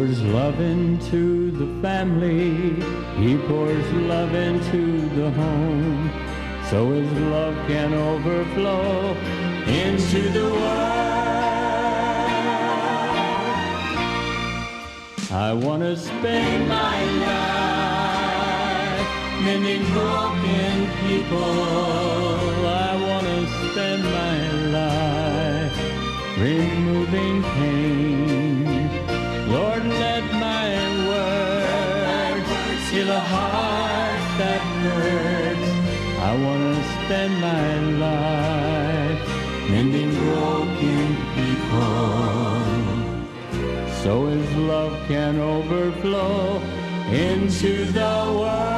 pours love into the family. He pours love into the home. So his love can overflow into the world. I want to spend my life mending broken people. I want to spend my life removing pain. Lord, let my words heal a heart that hurts. I want to spend my life mending broken people, so his love can overflow into the world.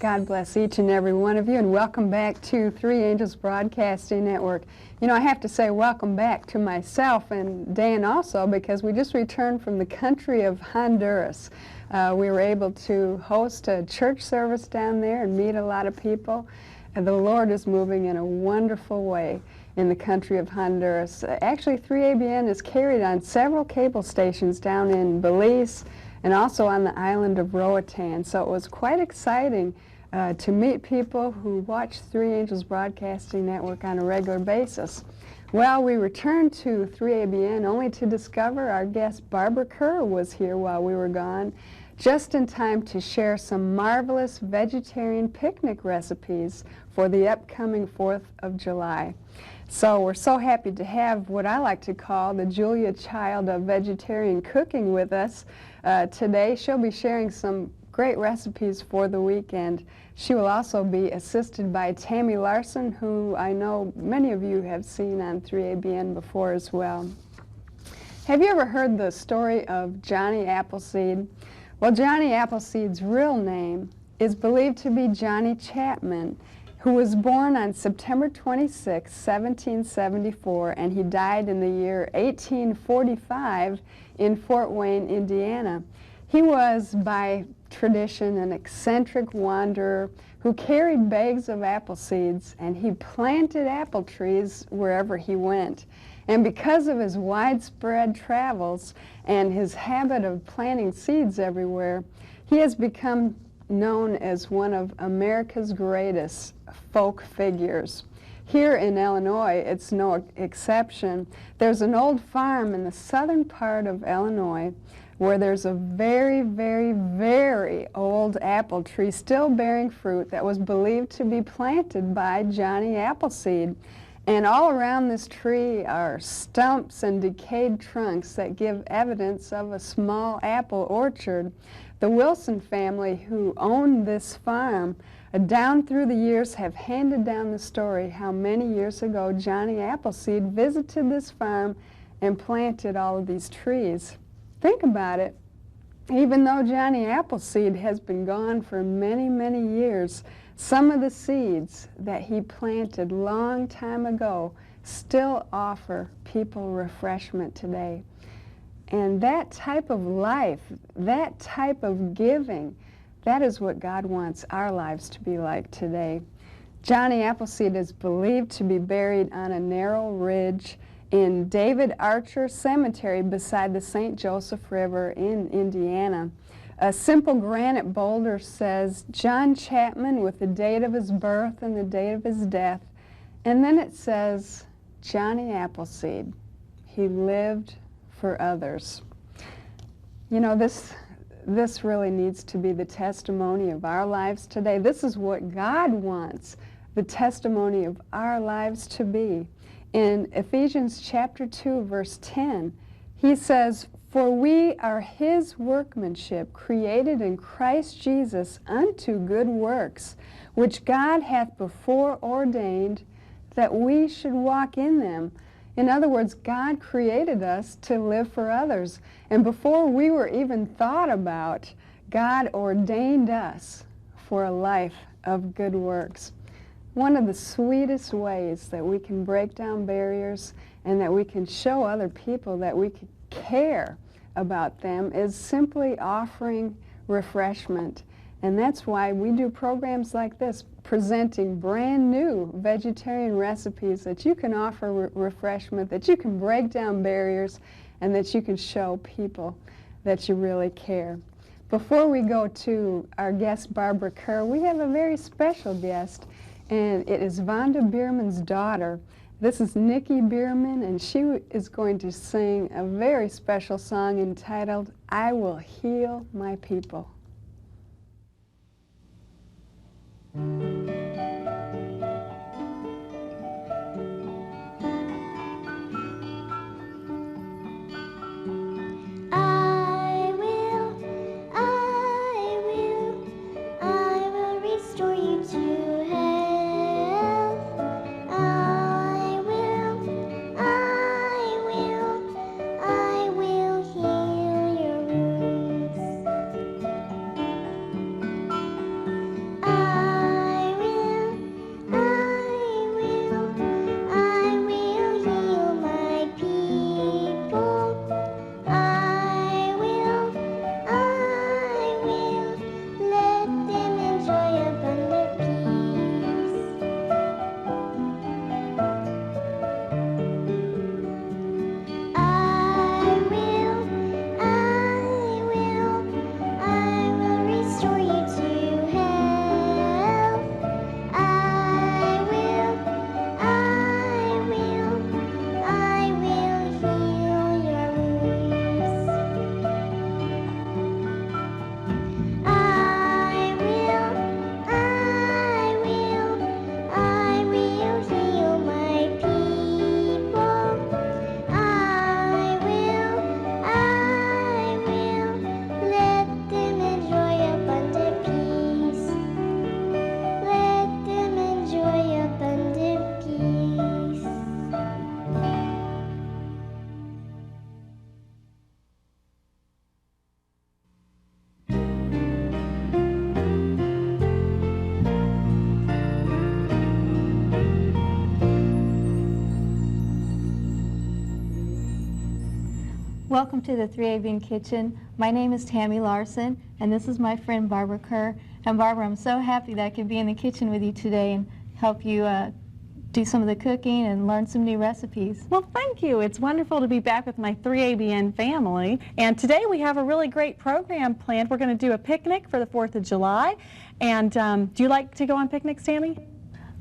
God bless each and every one of you, and welcome back to Three Angels Broadcasting Network. You know, I have to say welcome back to myself and Dan also, because we just returned from the country of Honduras. We were able to host a church service down there and meet a lot of people. And the Lord is moving in a wonderful way in the country of Honduras. Actually, 3ABN is carried on several cable stations down in Belize and also on the island of Roatan. So it was quite exciting to meet people who watch Three Angels Broadcasting Network on a regular basis. Well, we returned to 3ABN only to discover our guest Barbara Kerr was here while we were gone, just in time to share some marvelous vegetarian picnic recipes for the upcoming 4th of July. So we're so happy to have what I like to call the Julia Child of vegetarian cooking with us today. She'll be sharing some great recipes for the weekend. She will also be assisted by Tammy Larson, who I know many of you have seen on 3ABN before as well. Have you ever heard the story of Johnny Appleseed? Well, Johnny Appleseed's real name is believed to be Johnny Chapman, who was born on September 26, 1774, and he died in the year 1845 in Fort Wayne, Indiana. He was, by tradition, an eccentric wanderer who carried bags of apple seeds, and he planted apple trees wherever he went. And because of his widespread travels and his habit of planting seeds everywhere, he has become known as one of America's greatest folk figures. Here in Illinois, it's no exception. There's an old farm in the southern part of Illinois where there's a very, very, very old apple tree still bearing fruit that was believed to be planted by Johnny Appleseed. And all around this tree are stumps and decayed trunks that give evidence of a small apple orchard. The Wilson family, who owned this farm, down through the years have handed down the story how many years ago Johnny Appleseed visited this farm and planted all of these trees. Think about it. Even though Johnny Appleseed has been gone for many, many years, some of the seeds that he planted long time ago still offer people refreshment today. And that type of life, that type of giving, that is what God wants our lives to be like today. Johnny Appleseed is believed to be buried on a narrow ridge in David Archer Cemetery beside the St. Joseph River in Indiana. A simple granite boulder says John Chapman with the date of his birth and the date of his death. And then it says Johnny Appleseed. He lived for others. You know, this really needs to be the testimony of our lives today. This is what God wants the testimony of our lives to be. In Ephesians chapter 2, verse 10, he says, "For we are his workmanship, created in Christ Jesus unto good works, which God hath before ordained that we should walk in them." In other words, God created us to live for others. And before we were even thought about, God ordained us for a life of good works. One of the sweetest ways that we can break down barriers and that we can show other people that we care about them is simply offering refreshment. And that's why we do programs like this, presenting brand new vegetarian recipes that you can offer refreshment, that you can break down barriers, and that you can show people that you really care. Before we go to our guest, Barbara Kerr, we have a very special guest, and it is Vonda Bierman's daughter. This is Nikki Bierman, and she is going to sing a very special song entitled, I Will Heal My People. Welcome to the 3ABN Kitchen. My name is Tammy Larson, and this is my friend Barbara Kerr. And Barbara, I'm so happy that I could be in the kitchen with you today and help you do some of the cooking and learn some new recipes. Well, thank you. It's wonderful to be back with my 3ABN family. And today we have a really great program planned. We're going to do a picnic for the 4th of July. And do you like to go on picnics, Tammy?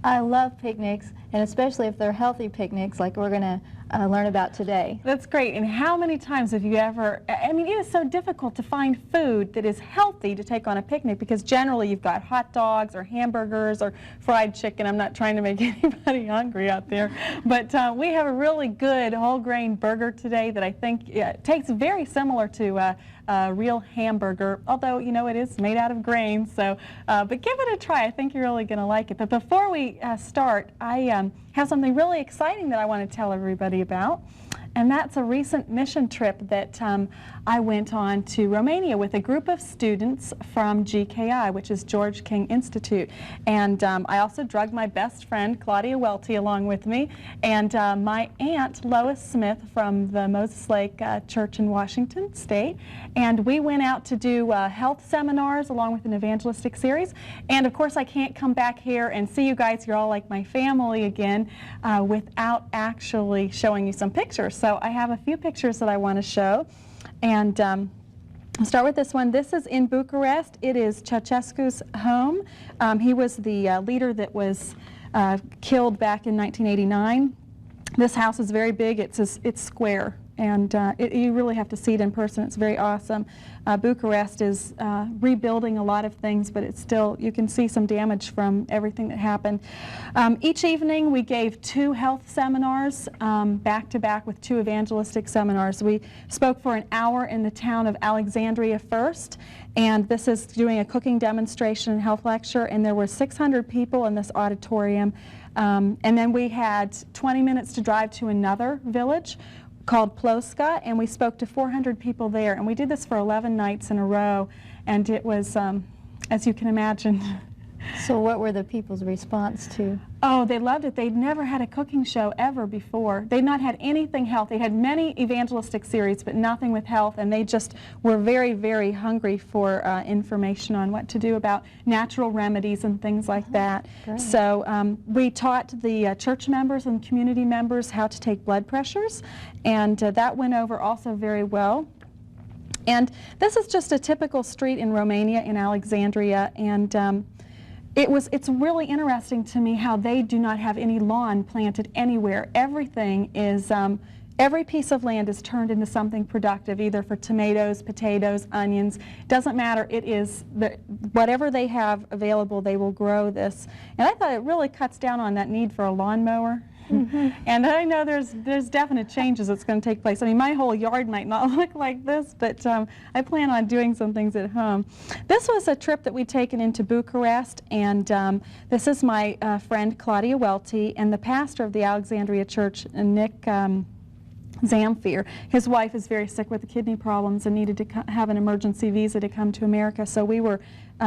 I love picnics, and especially if they're healthy picnics like we're going to learn about today. That's great. And how many times have you ever, I mean, it is so difficult to find food that is healthy to take on a picnic because generally you've got hot dogs or hamburgers or fried chicken. I'm not trying to make anybody hungry out there. But we have a really good whole grain burger today that I think tastes very similar to a real hamburger, although, you know, it is made out of grains. So, but give it a try. I think you're really going to like it. But before we start, I have something really exciting that I want to tell everybody about. And that's a recent mission trip that I went on to Romania with a group of students from GKI, which is George King Institute. And I also drugged my best friend, Claudia Welty, along with me, and my aunt, Lois Smith, from the Moses Lake Church in Washington State. And we went out to do health seminars along with an evangelistic series. And of course, I can't come back here and see you guys, you're all like my family again, without actually showing you some pictures. So I have a few pictures that I want to show. And I'll start with this one. This is in Bucharest. It is Ceausescu's home. He was the leader that was killed back in 1989. This house is very big. It's square. And you really have to see it in person. It's very awesome. Bucharest is rebuilding a lot of things, but it's still, you can see some damage from everything that happened. Each evening we gave 2 health seminars back to back with 2 evangelistic seminars. We spoke for an hour in the town of Alexandria first, and this is doing a cooking demonstration and health lecture, and there were 600 people in this auditorium. And then we had 20 minutes to drive to another village called Ploska, and we spoke to 400 people there, and we did this for 11 nights in a row, and it was, as you can imagine, So what were the people's response to? Oh, they loved it. They'd never had a cooking show ever before. They'd not had anything health. They had many evangelistic series, but nothing with health, and they just were very, very hungry for information on what to do about natural remedies and things like that. Great. So we taught the church members and community members how to take blood pressures, and that went over also very well. And this is just a typical street in Romania, in Alexandria, and it's really interesting to me how they do not have any lawn planted anywhere. Everything is, every piece of land is turned into something productive, either for tomatoes, potatoes, onions. Doesn't matter. It is whatever they have available, they will grow this. And I thought it really cuts down on that need for a lawnmower. Mm-hmm. And I know there's definite changes that's going to take place. I mean, my whole yard might not look like this, but I plan on doing some things at home. This was a trip that we'd taken into Bucharest, and this is my friend Claudia Welty and the pastor of the Alexandria Church, Nick Zamfir. His wife is very sick with kidney problems and needed to have an emergency visa to come to America, so we were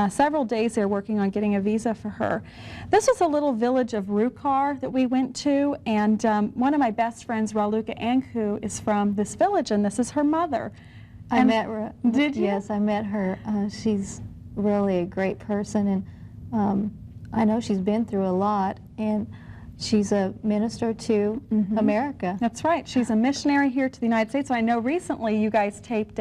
several days there working on getting a visa for her. This was a little village of Rukar that we went to, and one of my best friends, Raluca Anku, is from this village, and this is her mother. I met her. Did you? Yes, I met her. She's really a great person, and I know she's been through a lot, and she's a minister to America. That's right. She's a missionary here to the United States. I know recently you guys taped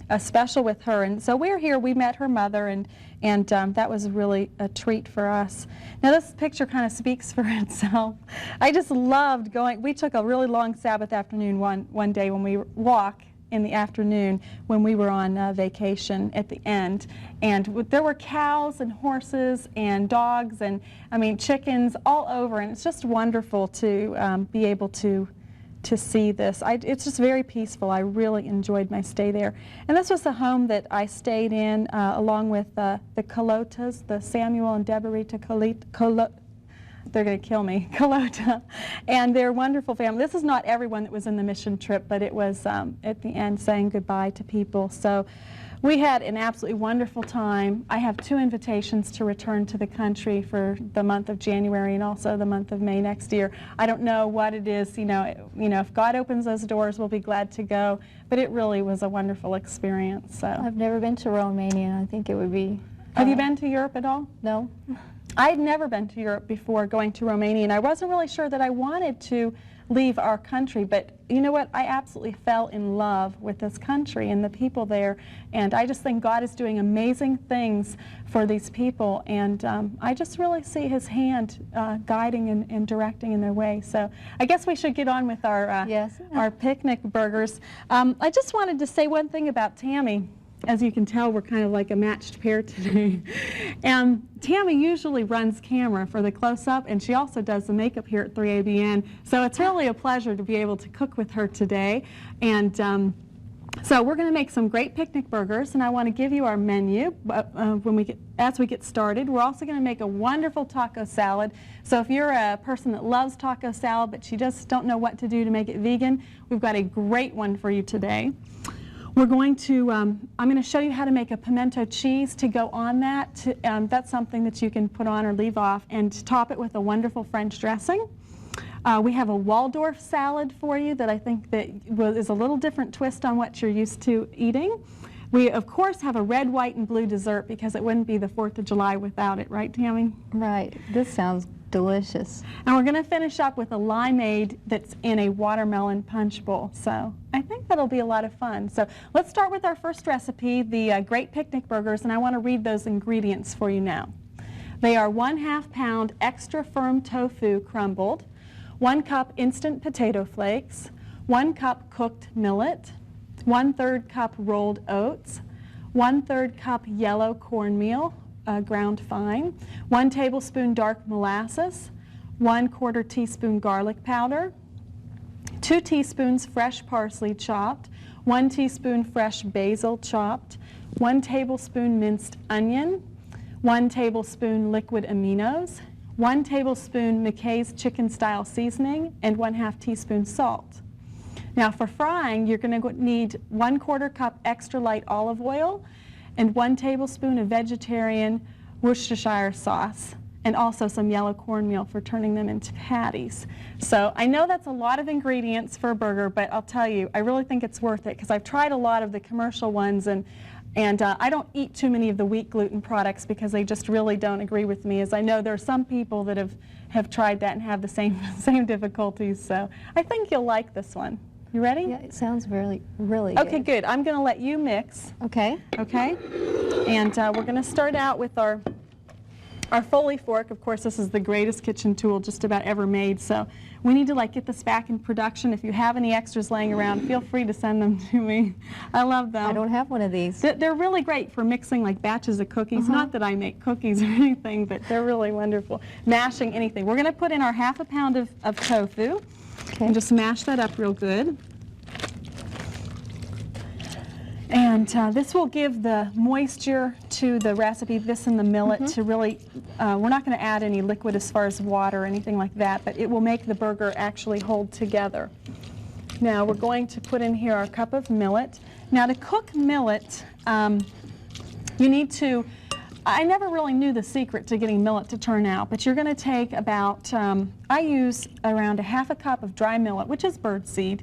a special with her, and so we're here. We met her mother, and that was really a treat for us. Now this picture kind of speaks for itself. I just loved going. We took a really long Sabbath afternoon one day when we walk in the afternoon when we were on vacation at the end, and there were cows and horses and dogs and I mean chickens all over, and it's just wonderful to be able to see this. It's just very peaceful. I really enjoyed my stay there. And this was the home that I stayed in along with the Kolotas, the Samuel and Deborita they're going to kill me, Kalota, and their wonderful family. This is not everyone that was in the mission trip, but it was at the end saying goodbye to people. So we had an absolutely wonderful time. I have 2 invitations to return to the country for the month of January and also the month of May next year. I don't know what it is, you know, if God opens those doors, we'll be glad to go, but it really was a wonderful experience. So I've never been to Romania, and I think it would be... Have you been to Europe at all? No. I had never been to Europe before going to Romania, and I wasn't really sure that I wanted to leave our country, but you know what? I absolutely fell in love with this country and the people there, and I just think God is doing amazing things for these people, and I just really see His hand guiding and directing in their way. So I guess we should get on with our, yes. our picnic burgers. I just wanted to say one thing about Tammy. As you can tell, we're kind of like a matched pair today. And Tammy usually runs camera for the close-up, and she also does the makeup here at 3ABN. So it's really a pleasure to be able to cook with her today. And so we're going to make some great picnic burgers, and I want to give you our menu as we get started. We're also going to make a wonderful taco salad. So if you're a person that loves taco salad, but you just don't know what to do to make it vegan, we've got a great one for you today. We're going to, I'm going to show you how to make a pimento cheese to go on that. That's something that you can put on or leave off, and top it with a wonderful French dressing. We have a Waldorf salad for you that I think that is a little different twist on what you're used to eating. We, of course, have a red, white, and blue dessert because it wouldn't be the 4th of July without it, right, Tammy? Right. This sounds delicious. And we're going to finish up with a limeade that's in a watermelon punch bowl. So I think that'll be a lot of fun. So let's start with our first recipe, the Great Picnic Burgers, and I want to read those ingredients for you now. They are 1/2 pound extra firm tofu crumbled, 1 cup instant potato flakes, 1 cup cooked millet, 1/3 cup rolled oats, 1/3 cup yellow cornmeal, ground fine, 1 tablespoon dark molasses, 1/4 teaspoon garlic powder, 2 teaspoons fresh parsley chopped, 1 teaspoon fresh basil chopped, 1 tablespoon minced onion, 1 tablespoon liquid aminos, 1 tablespoon McKay's chicken style seasoning, and 1/2 teaspoon salt. Now for frying, you're going to need 1/4 cup extra light olive oil, and 1 tablespoon of vegetarian Worcestershire sauce, and also some yellow cornmeal for turning them into patties. So I know that's a lot of ingredients for a burger, but I'll tell you, I really think it's worth it because I've tried a lot of the commercial ones, and I don't eat too many of the wheat gluten products because they just really don't agree with me, as I know there are some people that have tried that and have the same difficulties. So I think you'll like this one. You ready? Yeah, it sounds really Okay, good. good. I'm going to let you mix. Okay. Okay? And we're going to start out with our Foley fork. Of course, this is the greatest kitchen tool just about ever made, so we need to get this back in production. If you have any extras laying around, feel free to send them to me. I love them. I don't have one of these. They're really great for mixing batches of cookies. Not that I make cookies or anything, but they're really wonderful. Mashing anything. We're going to put in our ½ pound of tofu and just mash that up real good. And this will give the moisture to the recipe, this and the millet, to really, we're not going to add any liquid as far as water or anything like that, but it will make the burger actually hold together. Now we're going to put in here our cup of millet. Now to cook millet, you need to, I never really knew the secret to getting millet to turn out, but you're going to take about, I use around ½ cup of dry millet, which is birdseed,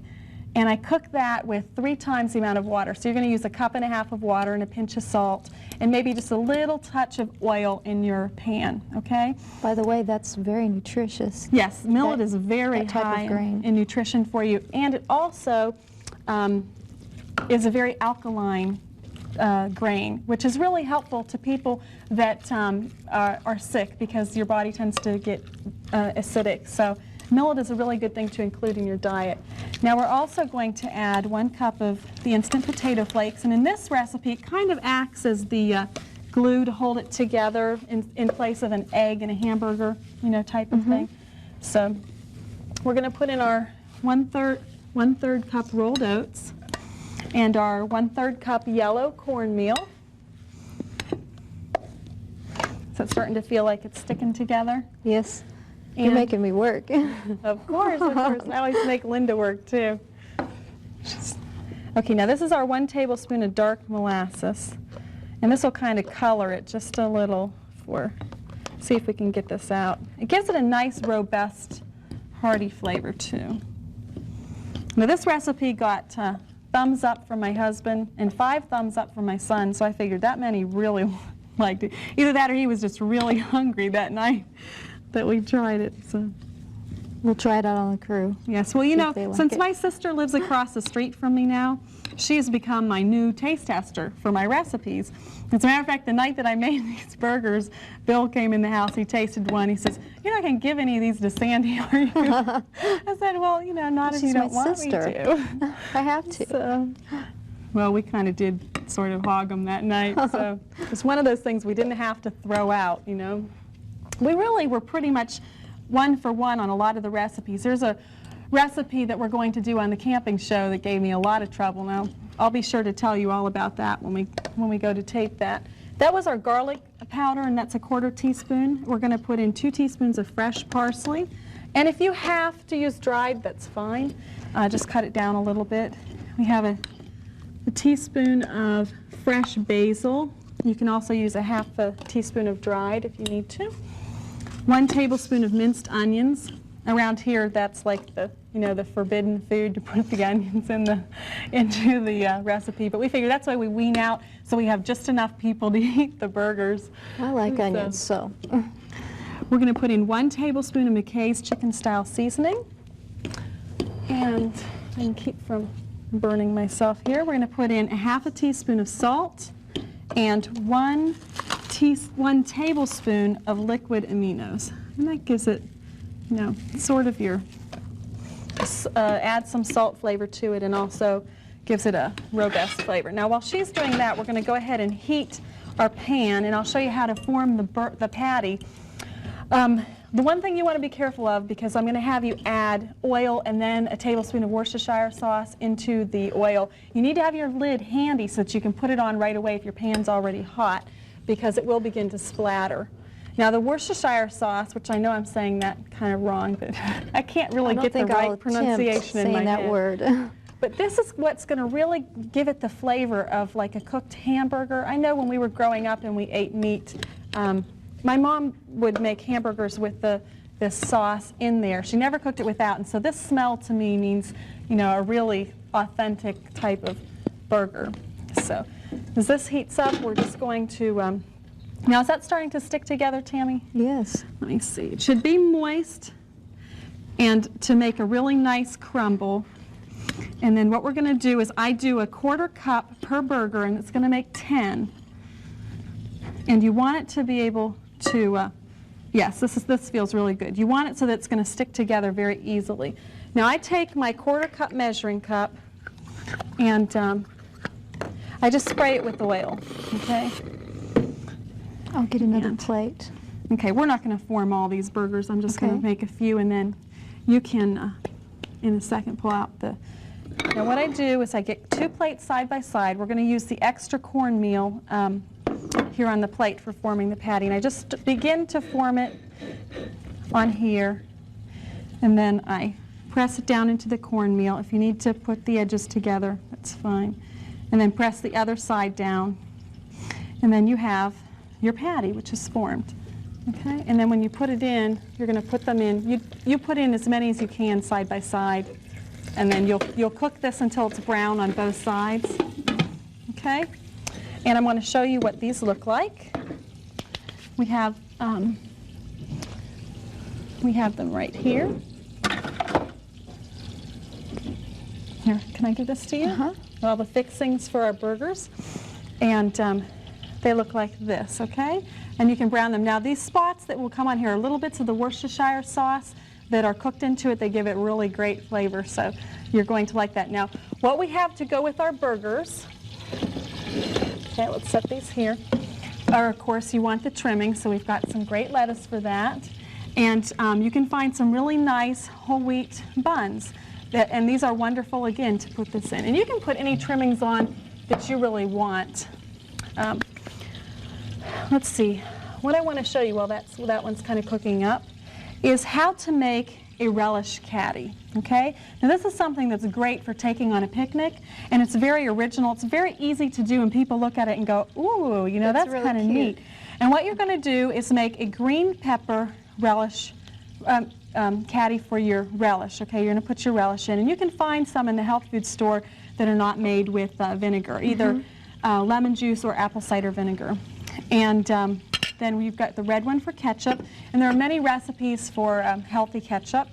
and I cook that with 3 times the amount of water. So you're going to use 1.5 cups of water and a pinch of salt, and maybe just a little touch of oil in your pan, okay? By the way, that's very nutritious. Yes, millet is very high in nutrition for you, and it also is a very alkaline grain, which is really helpful to people that are sick because your body tends to get acidic. So millet is a really good thing to include in your diet. Now we're also going to add 1 cup of the instant potato flakes, and in this recipe it kind of acts as the glue to hold it together in place of an egg and a hamburger, type of thing. So we're going to put in our 1/3 cup rolled oats and our 1/3 cup yellow cornmeal. So it's starting to feel like it's sticking together. Yes. You're making me work. Of course. I always make Linda work too. Okay, now this is our 1 tablespoon of dark molasses, and this will kind of color it just a little see if we can get this out. It gives it a nice, robust, hearty flavor too. Now this recipe got thumbs up from my husband and 5 thumbs up from my son, so I figured that meant he really liked it. Either that or he was just really hungry that night that we tried it. So we'll try it out on the crew. Yes, well, since my sister lives across the street from me now, she has become my new taste tester for my recipes. As a matter of fact, the night that I made these burgers, Bill came in the house, he tasted one, he says, "You're not going to give any of these to Sandy, are you?" I said, "Well, not if you don't want me to." I have to. So, well, we kind of did sort of hog them that night, so it's one of those things we didn't have to throw out, We really were pretty much 1 for 1 on a lot of the recipes. There's a recipe that we're going to do on the camping show that gave me a lot of trouble. Now, I'll be sure to tell you all about that when we go to tape that. That was our garlic powder, and that's 1/4 teaspoon. We're going to put in 2 teaspoons of fresh parsley. And if you have to use dried, that's fine. Just cut it down a little bit. We have a teaspoon of fresh basil. You can also use 1/2 teaspoon of dried if you need to. 1 tablespoon of minced onions. Around here, that's like the forbidden food to put the onions into the recipe. But we figure that's why we wean out, so we have just enough people to eat the burgers. I like onions, so. We're going to put in 1 tablespoon of McKay's chicken style seasoning. And I can keep from burning myself here. We're going to put in 1/2 teaspoon of salt and 1 tablespoon of liquid aminos. And that gives it, sort of add some salt flavor to it and also gives it a robust flavor. Now while she's doing that, we're going to go ahead and heat our pan, and I'll show you how to form the patty. The one thing you want to be careful of, because I'm going to have you add oil and then a tablespoon of Worcestershire sauce into the oil, you need to have your lid handy so that you can put it on right away if your pan's already hot, because it will begin to splatter. Now the Worcestershire sauce, which I know I'm saying that kind of wrong, but I can't really get the right pronunciation in my head. that word. But this is what's going to really give it the flavor of like a cooked hamburger. I know when we were growing up and we ate meat, My mom would make hamburgers with this sauce in there. She never cooked it without, and so this smell to me means, you know, a really authentic type of burger. So as this heats up, we're just going to, now is that starting to stick together, Tammy? Yes. Let me see. It should be moist, and to make a really nice crumble. And then what we're going to do is I do a 1/4 cup per burger, and it's going to make 10. And you want it to be able to, yes, this feels really good. You want it so that it's going to stick together very easily. Now I take my 1/4 cup measuring cup, and I just spray it with oil, okay? I'll get another And- plate. Okay, we're not going to form all these burgers. I'm just going Okay. to make a few, and then you can, in a second, pull out the... Now what I do is I get 2 plates side by side. We're going to use the extra cornmeal here on the plate for forming the patty. And I just begin to form it on here, and then I press it down into the cornmeal. If you need to put the edges together, that's fine. And then press the other side down. And then you have your patty, which is formed. Okay? And then when you put it in, you're going to put them in. You put in as many as you can side by side. And then you'll cook this until it's brown on both sides. Okay? And I'm going to show you what these look like. We have them right here. Here, can I give this to you? Uh-huh. All the fixings for our burgers. And they look like this, okay? And you can brown them. Now these spots that will come on here are little bits of the Worcestershire sauce that are cooked into it. They give it really great flavor, so you're going to like that. Now, what we have to go with our burgers, okay, let's set these here, are, of course, you want the trimming, so we've got some great lettuce for that. And you can find some really nice whole wheat buns. And these are wonderful, again, to put this in. And you can put any trimmings on that you really want. Let's see. What I want to show you while that one's kind of cooking up is how to make a relish caddy, okay? Now this is something that's great for taking on a picnic, and it's very original. It's very easy to do, and people look at it and go, ooh, you know, that's really kind of cute. neat. And what you're going to do is make a green pepper relish caddy for your relish, okay? You're going to put your relish in, and you can find some in the health food store that are not made with vinegar, either lemon juice or apple cider vinegar. And then we've got the red one for ketchup, and there are many recipes for healthy ketchup.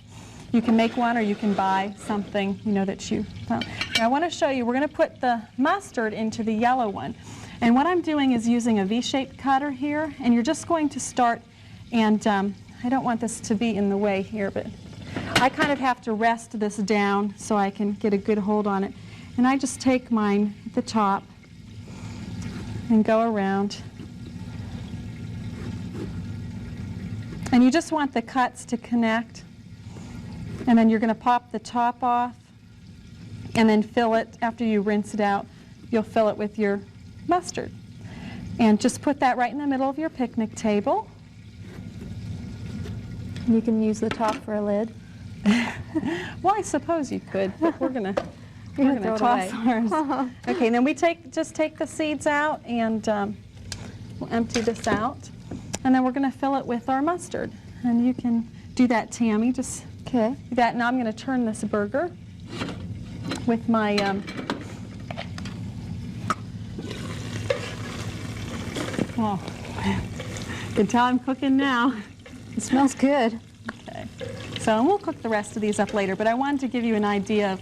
You can make one, or you can buy something, you know, that you found. Now I want to show you, we're going to put the mustard into the yellow one. And what I'm doing is using a V-shaped cutter here, and you're just going to start, and I don't want this to be in the way here, but I kind of have to rest this down so I can get a good hold on it. And I just take mine at the top and go around. And you just want the cuts to connect. And then you're going to pop the top off and then fill it, after you rinse it out, you'll fill it with your mustard. And just put that right in the middle of your picnic table. You can use the top for a lid. Well, I suppose you could, but we're going to throw it toss away. ours. Okay, then we just take the seeds out, and we'll empty this out. And then we're going to fill it with our mustard. And you can do that, Tammy. Just Okay. do that. Now I'm going to turn this burger with my oh, you can tell I'm cooking now. It smells good. Okay. So we'll cook the rest of these up later, but I wanted to give you an idea of,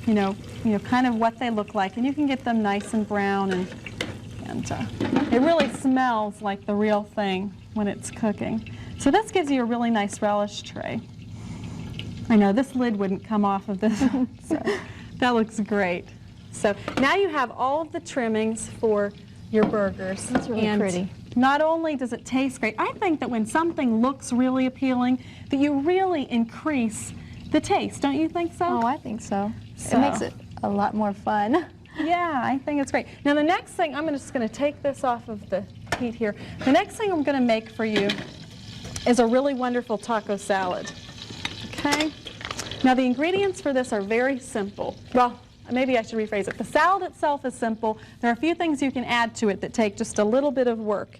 you know, kind of what they look like, and you can get them nice and brown, and it really smells like the real thing when it's cooking. So this gives you a really nice relish tray. I know this lid wouldn't come off of this, so that looks great. So now you have all of the trimmings for your burgers. That's really and pretty. Not only does it taste great, I think that when something looks really appealing, that you really increase the taste. Don't you think so? Oh, I think so. So- It makes it a lot more fun. Yeah, I think it's great. Now the next thing, I'm just going to take this off of the heat here. The next thing I'm going to make for you is a really wonderful taco salad. Okay? Now the ingredients for this are very simple. Well, maybe I should rephrase it. The salad itself is simple. There are a few things you can add to it that take just a little bit of work.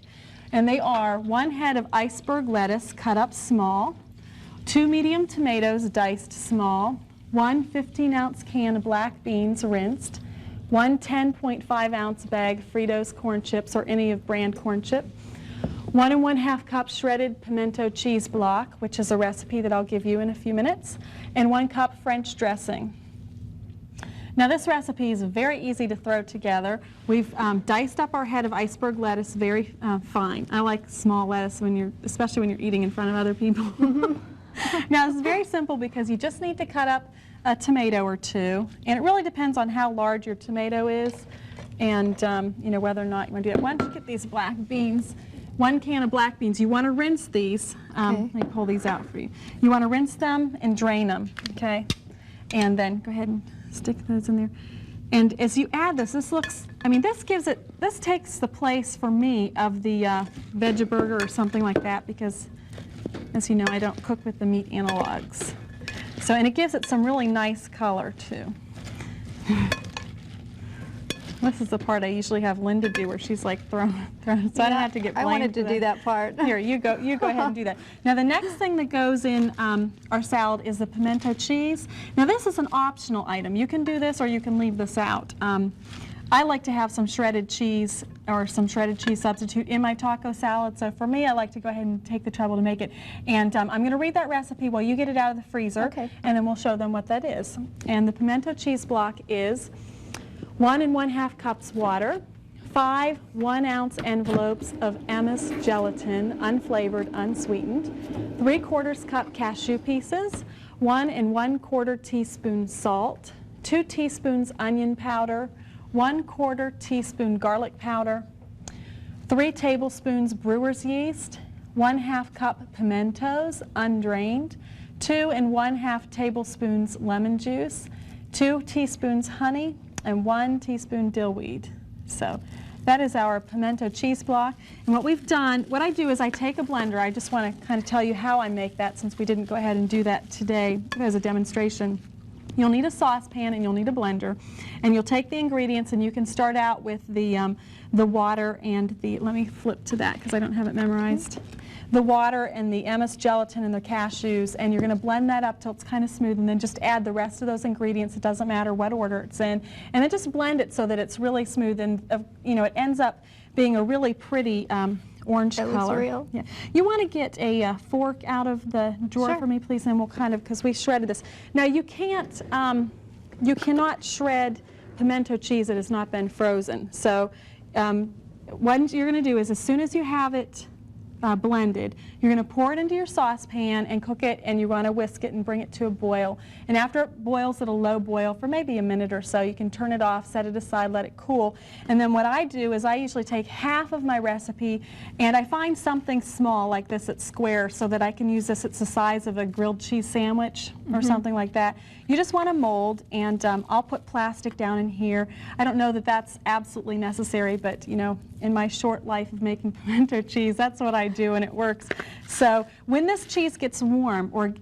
And they are 1 head of iceberg lettuce cut up small, 2 medium tomatoes diced small, 1 15-ounce can of black beans rinsed, 1 10.5-ounce bag Fritos corn chips or any of brand corn chip, 1 1/2 cup shredded pimento cheese block, which is a recipe that I'll give you in a few minutes, and 1 cup French dressing. Now this recipe is very easy to throw together. We've diced up our head of iceberg lettuce very fine. I like small lettuce especially when you're eating in front of other people. Now it's very simple because you just need to cut up a tomato or two, and it really depends on how large your tomato is, and you know, whether or not you want to do it. Why don't you get these black beans? 1 can of black beans. You want to rinse these. Let me pull these out for you. You want to rinse them and drain them, okay? And then go ahead and stick those in there. And as you add this, this takes the place for me of the veggie burger or something like that, because as you know, I don't cook with the meat analogs. So, and it gives it some really nice color too. This is the part I usually have Linda do, where she's like throwing, so I don't have to get blamed. I wanted to do that part. Here, you go ahead and do that. Now the next thing that goes in our salad is the pimento cheese. Now this is an optional item. You can do this or you can leave this out. I like to have some shredded cheese or some shredded cheese substitute in my taco salad, so for me I like to go ahead and take the trouble to make it. And I'm going to read that recipe while you get it out of the freezer, okay, and then we'll show them what that is. And the pimento cheese block is 1 1/2 cups water, 5 1-ounce envelopes of Emmis gelatin, unflavored, unsweetened, 3/4 cup cashew pieces, 1 1/4 teaspoon salt, 2 teaspoons onion powder, 1/4 teaspoon garlic powder, 3 tablespoons brewer's yeast, 1/2 cup pimentos, undrained, 2 1/2 tablespoons lemon juice, 2 teaspoons honey, and 1 teaspoon dill weed. So that is our pimento cheese block. And what I do is I take a blender. I just want to kind of tell you how I make that, since we didn't go ahead and do that today as a demonstration. You'll need a saucepan and you'll need a blender, and you'll take the ingredients, and you can start out with the water and let me flip to that because I don't have it memorized. The water and the Emmis gelatin and the cashews, and you're going to blend that up till it's kind of smooth, and then just add the rest of those ingredients. It doesn't matter what order it's in, and then just blend it so that it's really smooth, and you know, it ends up being a really pretty orange color. Looks real. Yeah. You want to get a fork out of the drawer Sure. for me, please, and we'll because we shredded this. Now you cannot shred pimento cheese that has not been frozen. So what you're going to do is, as soon as you have it blended, you're going to pour it into your saucepan and cook it, and you want to whisk it and bring it to a boil. And after it boils at a low boil for maybe a minute or so, you can turn it off, set it aside, let it cool. And then what I do is I usually take half of my recipe, and I find something small like this that's square, so that I can use this. It's the size of a grilled cheese sandwich or something like that. You just want a mold, and I'll put plastic down in here. I don't know that that's absolutely necessary, but you know, in my short life of making pimento cheese, that's what I do, and it works. So when this cheese gets warm or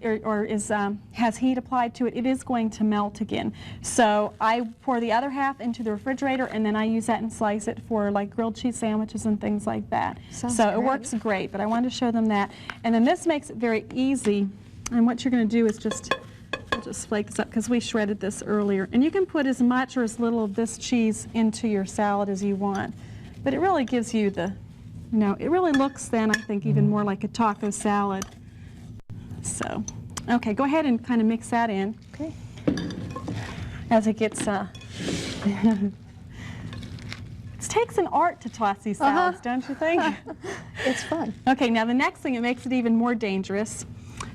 has heat applied to it, it is going to melt again. So I pour the other half into the refrigerator, and then I use that and slice it for like grilled cheese sandwiches and things like that. Sounds so great. It works great, but I wanted to show them that. And then this makes it very easy. And what you're going to do is I'll just flake this up because we shredded this earlier. And you can put as much or as little of this cheese into your salad as you want. But it really gives you it really looks then, I think, even more like a taco salad. So, okay, go ahead and kind of mix that in. Okay. As it gets, it takes an art to toss these salads, don't you think? It's fun. Okay, now the next thing, it makes it even more dangerous.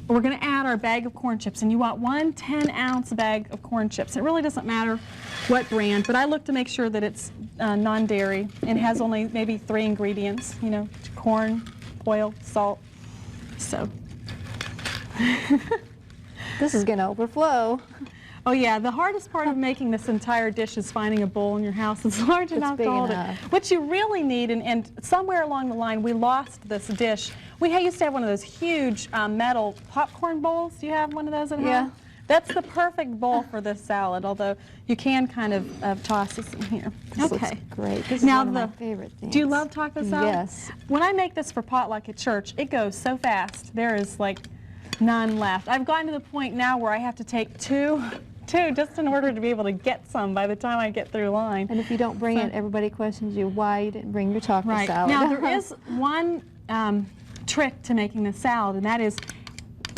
We're going to add our bag of corn chips, and you want 1 10-ounce bag of corn chips. It really doesn't matter what brand, but I look to make sure that it's non-dairy and has only maybe 3 ingredients, you know, corn, oil, salt. So. This is going to overflow. Oh yeah, the hardest part of making this entire dish is finding a bowl in your house that's large enough to hold it. What you really need, and somewhere along the line we lost this dish. We used to have one of those huge metal popcorn bowls. Do you have one of those at home? Yeah. That's the perfect bowl for this salad, although you can kind of toss this in here. This looks great. This is Now one of my favorite things. Do you love taco salad? Yes. When I make this for potluck at church, it goes so fast. There is like none left. I've gotten to the point now where I have to take two just in order to be able to get some by the time I get through line. And if you don't bring it, everybody questions you why you didn't bring your taco Right. salad. Now there is one trick to making the salad, and that is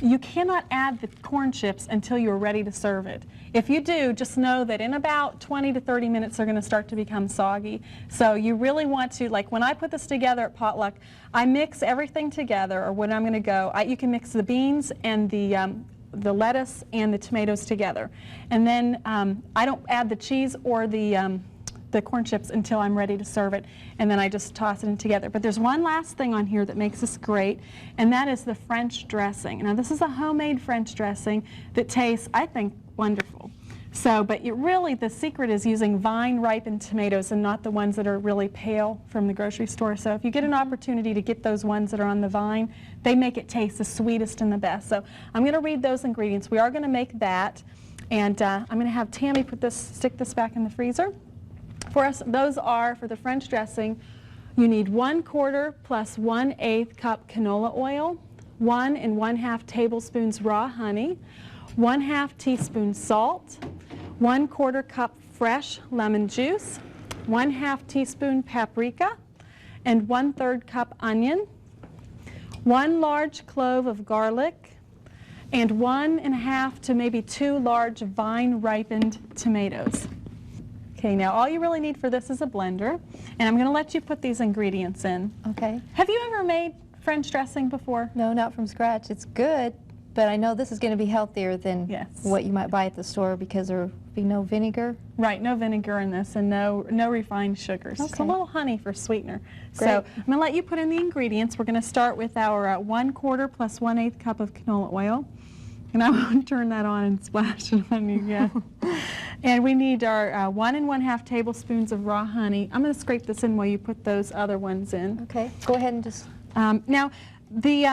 you cannot add the corn chips until you're ready to serve it. If you do, just know that in about 20 to 30 minutes they're going to start to become soggy. So you really want to, like when I put this together at potluck, I mix everything together, or when I'm going to go, you can mix the beans and the lettuce and the tomatoes together. And then I don't add the cheese or the corn chips until I'm ready to serve it, and then I just toss it in together. But there's one last thing on here that makes this great, and that is the French dressing. Now this is a homemade French dressing that tastes, I think, wonderful. So, but really the secret is using vine-ripened tomatoes and not the ones that are really pale from the grocery store. So if you get an opportunity to get those ones that are on the vine, they make it taste the sweetest and the best. So I'm going to read those ingredients. We are going to make that, and I'm going to have Tammy stick this back in the freezer. For us, those are, for the French dressing, you need 1/4 plus 1/8 cup canola oil, 1 1/2 tablespoons raw honey, 1/2 teaspoon salt, 1/4 cup fresh lemon juice, 1/2 teaspoon paprika, and 1/3 cup onion, 1 large clove of garlic, and 1 1/2 to maybe 2 large vine-ripened tomatoes. Okay, now all you really need for this is a blender, and I'm going to let you put these ingredients in. Okay. Have you ever made French dressing before? No, not from scratch. It's good, but I know this is going to be healthier than Yes. what you might buy at the store because there will be no vinegar. Right, no vinegar in this and no refined sugars. Just a Okay. little honey for sweetener. Great. So I'm going to let you put in the ingredients. We're going to start with our 1/4 plus 1/8 cup of canola oil. And I won't turn that on and splash it on you yet. And we need our 1 1/2 tablespoons of raw honey. I'm going to scrape this in while you put those other ones in. Okay, go ahead and just... Now, the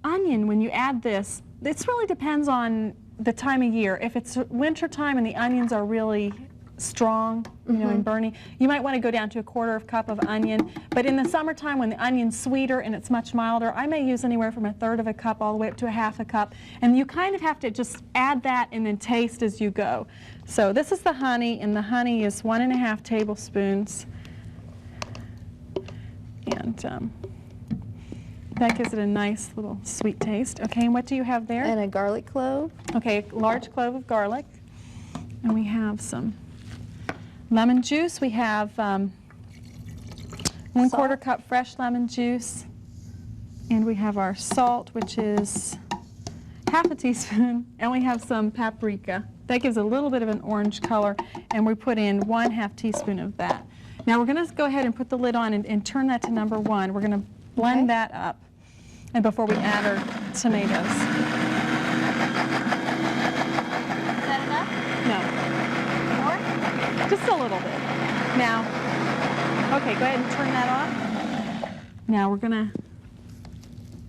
onion, when you add this, this really depends on the time of year. If it's winter time and the onions are really strong, you know, and burny, you might want to go down to 1/4 cup of onion. But in the summertime, when the onion's sweeter and it's much milder, I may use anywhere from 1/3 cup all the way up to 1/2 cup. And you kind of have to just add that and then taste as you go. So this is the honey, and the honey is 1 1/2 tablespoons. And that gives it a nice little sweet taste. Okay, and what do you have there? And a garlic clove. Okay, a large clove of garlic. And we have some lemon juice. We have 1/4 Salt. cup fresh lemon juice. And we have our salt, which is 1/2 teaspoon. And we have some paprika. That gives a little bit of an orange color. And we put in 1/2 teaspoon of that. Now we're going to go ahead and put the lid on and turn that to number 1. We're going to blend Okay. that up. And before we add our tomatoes. Is that enough? No. More? Just a little bit. Now, okay, go ahead and turn that off. Now we're going to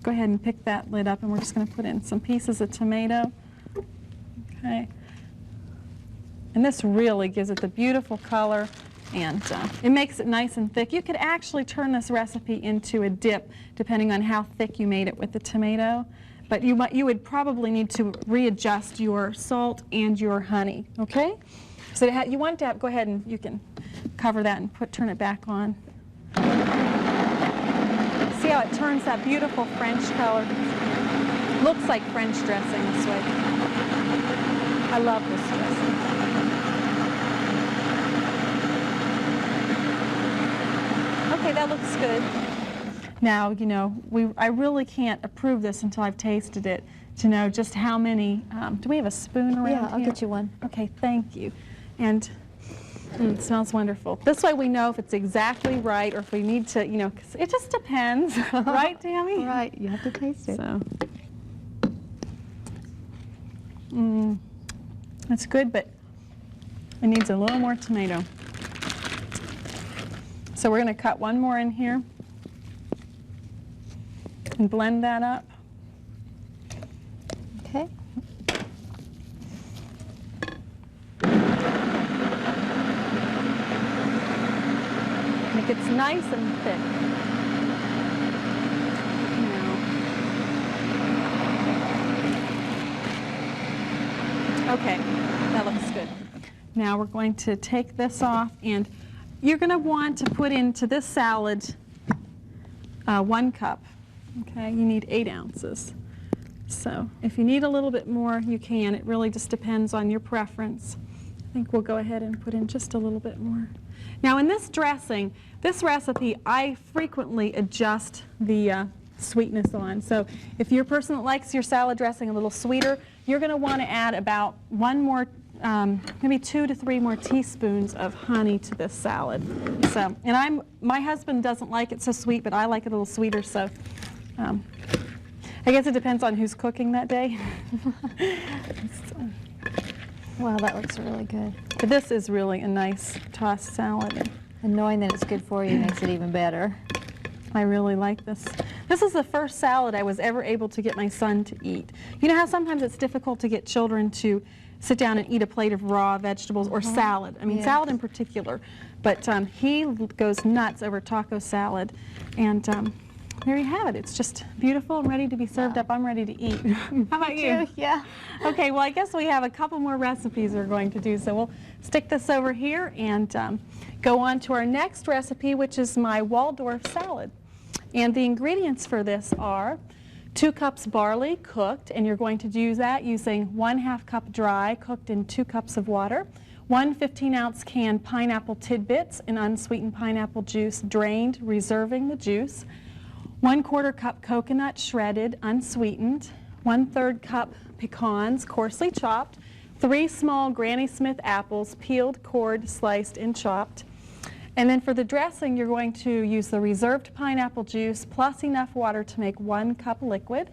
go ahead and pick that lid up, and we're just going to put in some pieces of tomato. Okay. And this really gives it the beautiful color, and it makes it nice and thick. You could actually turn this recipe into a dip, depending on how thick you made it with the tomato. But you would probably need to readjust your salt and your honey, okay? So you want to go ahead and you can cover that and turn it back on. See how it turns that beautiful French color? Looks like French dressing this way. I love this dressing. Okay, that looks good. Now, you know, I really can't approve this until I've tasted it to know just how many. Do we have a spoon around Yeah, I'll here? get you one. Okay, thank you. And it smells wonderful. This way we know if it's exactly right or if we need to, you know, 'cause it just depends. Right, Tammy? Right, you have to taste it. So, it's good, but it needs a little more tomato. So we're going to cut one more in here and blend that up. Okay. nice and thick. Now, okay, that looks good. Now we're going to take this off, and you're going to want to put into this salad 1 cup. Okay, you need 8 ounces. So if you need a little bit more, you can. It really just depends on your preference. I think we'll go ahead and put in just a little bit more. Now in this dressing, this recipe, I frequently adjust the sweetness on. So if you're a person that likes your salad dressing a little sweeter, you're going to want to add about 1 more, maybe 2 to 3 more teaspoons of honey to this salad. So, and my husband doesn't like it so sweet, but I like it a little sweeter. So I guess it depends on who's cooking that day. Wow, that looks really good. But this is really a nice tossed salad. And knowing that it's good for you makes it even better. I really like this. This is the first salad I was ever able to get my son to eat. You know how sometimes it's difficult to get children to sit down and eat a plate of raw vegetables or salad. I mean, Yes. salad in particular. But he goes nuts over taco salad. And there you have it. It's just beautiful and ready to be served up. I'm ready to eat. How about you? Yeah. Okay, well, I guess we have a couple more recipes we're going to do. So we'll stick this over here and go on to our next recipe, which is my Waldorf salad. And the ingredients for this are 2 cups barley cooked, and you're going to do that using 1/2 cup dry cooked in 2 cups of water, 1 15-ounce can pineapple tidbits in unsweetened pineapple juice drained, reserving the juice, 1/4 cup coconut shredded, unsweetened, 1/3 cup pecans coarsely chopped, 3 small Granny Smith apples peeled, cored, sliced, and chopped. And then for the dressing, you're going to use the reserved pineapple juice plus enough water to make 1 cup liquid,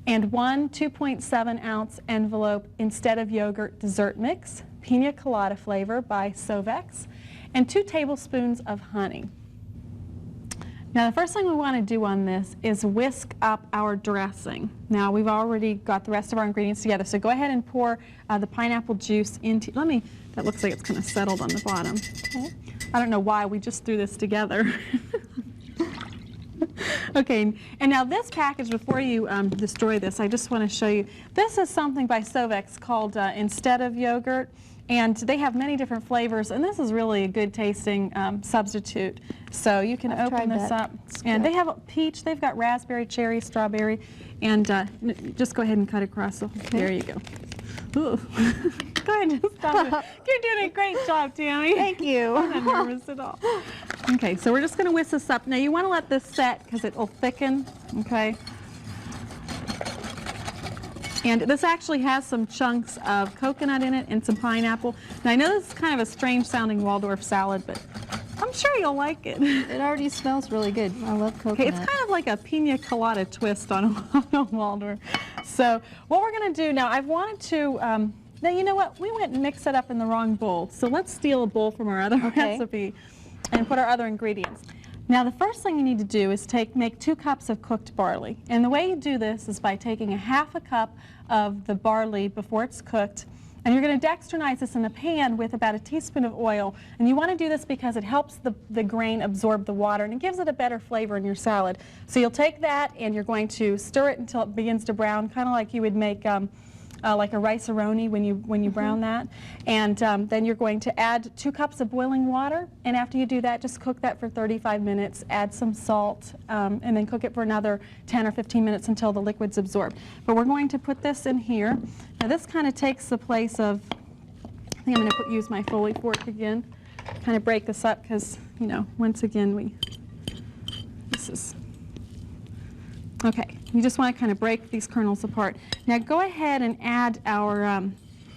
and 1 2.7-ounce envelope instead of yogurt dessert mix, pina colada flavor by Sovex, and 2 tablespoons of honey. Now the first thing we want to do on this is whisk up our dressing. Now we've already got the rest of our ingredients together, so go ahead and pour the pineapple juice into, that looks like it's kind of settled on the bottom. Okay. I don't know why, we just threw this together. Okay, and now this package, before you destroy this, I just want to show you, this is something by Sovex called Instead of Yogurt. And they have many different flavors, and this is really a good tasting substitute. So you can open this up. And they have peach, they've got raspberry, cherry, strawberry, and just go ahead and cut across. There you go. Ooh. Go ahead and stop it. You're doing a great job, Tammy. Thank you. I'm not nervous at all. Okay, so we're just going to whisk this up. Now you want to let this set because it will thicken, okay? And this actually has some chunks of coconut in it and some pineapple. Now I know this is kind of a strange sounding Waldorf salad, but I'm sure you'll like it. It already smells really good. I love coconut. Okay, it's kind of like a pina colada twist on a Waldorf. So what we're going to do now, I've wanted to, now you know what, we went and mixed it up in the wrong bowl. So let's steal a bowl from our other recipe and put our other ingredients. Now the first thing you need to do is make 2 cups of cooked barley. And the way you do this is by taking 1/2 cup of the barley before it's cooked, and you're going to dextrinize this in a pan with about 1 teaspoon of oil. And you want to do this because it helps the grain absorb the water, and it gives it a better flavor in your salad. So you'll take that and you're going to stir it until it begins to brown, kind of like you would make like a rice-a-roni when you brown that. And then you're going to add 2 cups of boiling water, and after you do that, just cook that for 35 minutes, add some salt, and then cook it for another 10 or 15 minutes until the liquid's absorbed. But we're going to put this in here. Now this kind of takes the place of, I think I'm going to use my Foley fork again, kind of break this up because, you know, once again this is, okay, you just want to kind of break these kernels apart. Now go ahead and add our...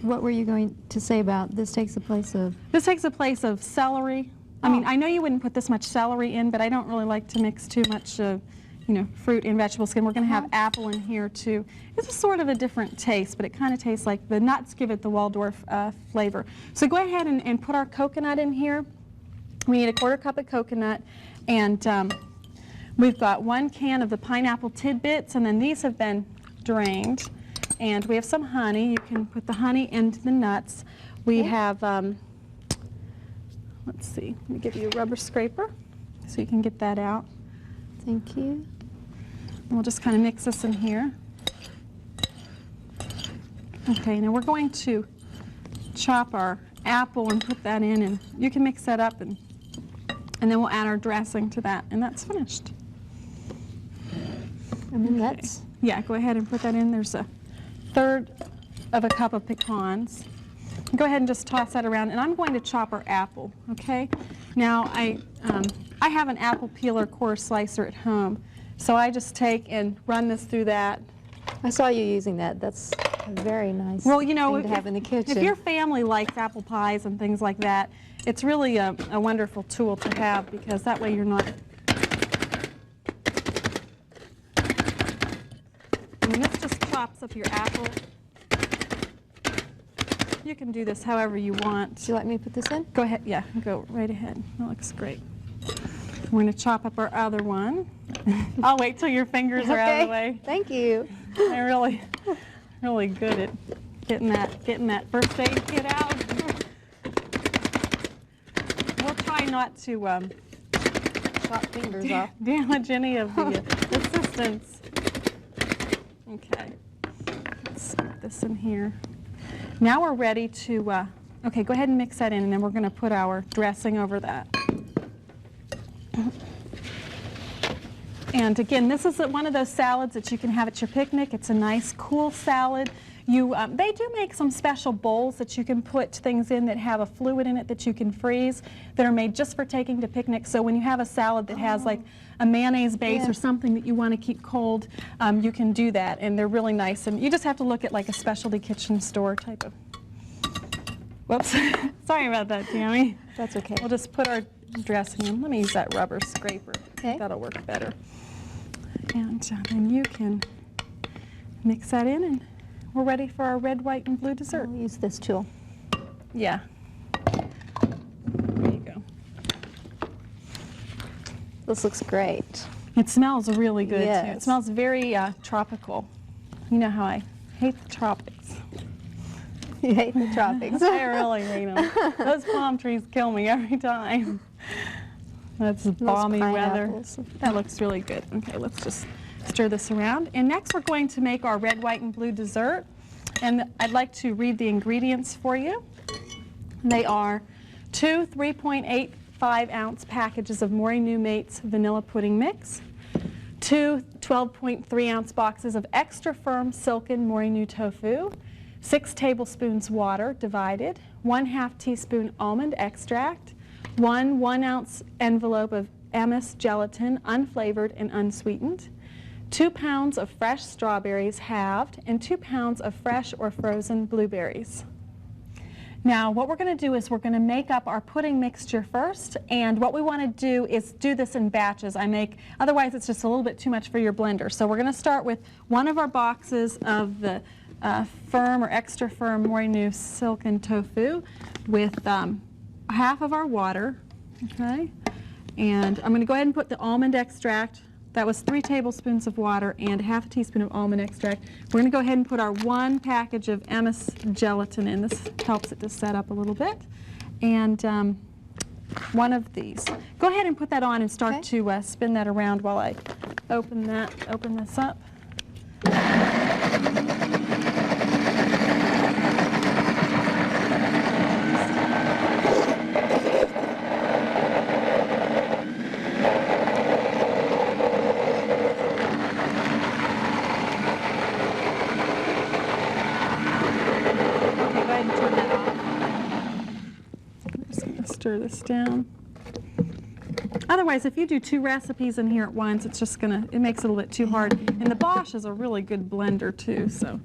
What were you going to say about this takes the place of? This takes the place of celery. I mean, I know you wouldn't put this much celery in, but I don't really like to mix too much fruit and vegetable skin. We're going to have apple in here too. This is sort of a different taste, but it kind of tastes like the nuts give it the Waldorf flavor. So go ahead and put our coconut in here. We need 1/4 cup of coconut, and we've got 1 can of the pineapple tidbits, and then these have been drained. And we have some honey. You can put the honey into the nuts. We have, let's see, let me give you a rubber scraper. so you can get that out. Thank you. And we'll just kind of mix this in here. Okay, now we're going to chop our apple and put that in, and you can mix that up, and then we'll add our dressing to that, and that's finished. And then that's, Yeah, go ahead and put that in. There's a third of a cup of pecans. Go ahead and just toss that around, and I'm going to chop our apple, okay? Now, I have an apple peeler core slicer at home, so I just take and run this through that. I saw you using that. That's a very nice Well, you know, thing to have in the kitchen. if your family likes apple pies and things like that, it's really a wonderful tool to have, because that way you're not... I mean, this just chops up your apple. You can do this however you want. Would you like me to put this in? Go ahead, yeah, go right ahead. That looks great. We're going to chop up our other one. I'll wait till your fingers are out of the way. Thank you. They're really good at getting that first aid kit out. We'll try not to Chop fingers off. damage any of the assistants. Okay, let's put this in here. Now we're ready to, okay, go ahead and mix that in, and then we're going to put our dressing over that. And again, this is one of those salads that you can have at your picnic. It's a nice, cool salad. They do make some special bowls that you can put things in that have a fluid in it that you can freeze, that are made just for taking to picnics. So when you have a salad that has like a mayonnaise base or something that you want to keep cold, you can do that, and they're really nice. And you just have to look at like a specialty kitchen store type of... Whoops, sorry about that, Tammy. That's okay. We'll just put our dressing in. Let me use that rubber scraper. Okay. That'll work better. And then you can mix that in, and we're ready for our red, white, and blue dessert. I'll use this tool. Yeah. There you go. This looks great. It smells really good, too. It Yes. smells very tropical. You know how I hate the tropics. You hate the tropics. I really hate them. Those palm trees kill me every time. That's balmy weather. pineapples. That looks really good. Okay, let's just stir this around. And next we're going to make our red, white, and blue dessert. And I'd like to read the ingredients for you. They are 2 3.85-ounce packages of Mori New Mates vanilla pudding mix, 2 12.3-ounce boxes of extra firm silken Mori New tofu, 6 tablespoons water divided, 1/2 teaspoon almond extract, 1 1-ounce envelope of Emmis gelatin, unflavored and unsweetened, 2 pounds of fresh strawberries halved, and 2 pounds of fresh or frozen blueberries. Now, what we're going to do is we're going to make up our pudding mixture first, and what we want to do is do this in batches. Otherwise it's just a little bit too much for your blender. So we're going to start with one of our boxes of the firm or extra firm Mori New silken tofu with half of our water, okay? And I'm going to go ahead and put the almond extract. That was 3 tablespoons of water and 1/2 teaspoon of almond extract. We're going to go ahead and put our 1 package of Emmis gelatin in. This helps it to set up a little bit. And one of these. Go ahead and put that on and start to spin that around while I open this up. Stir this down. Otherwise, if you do 2 recipes in here at once, it makes it a little bit too hard. And the Bosch is a really good blender too. So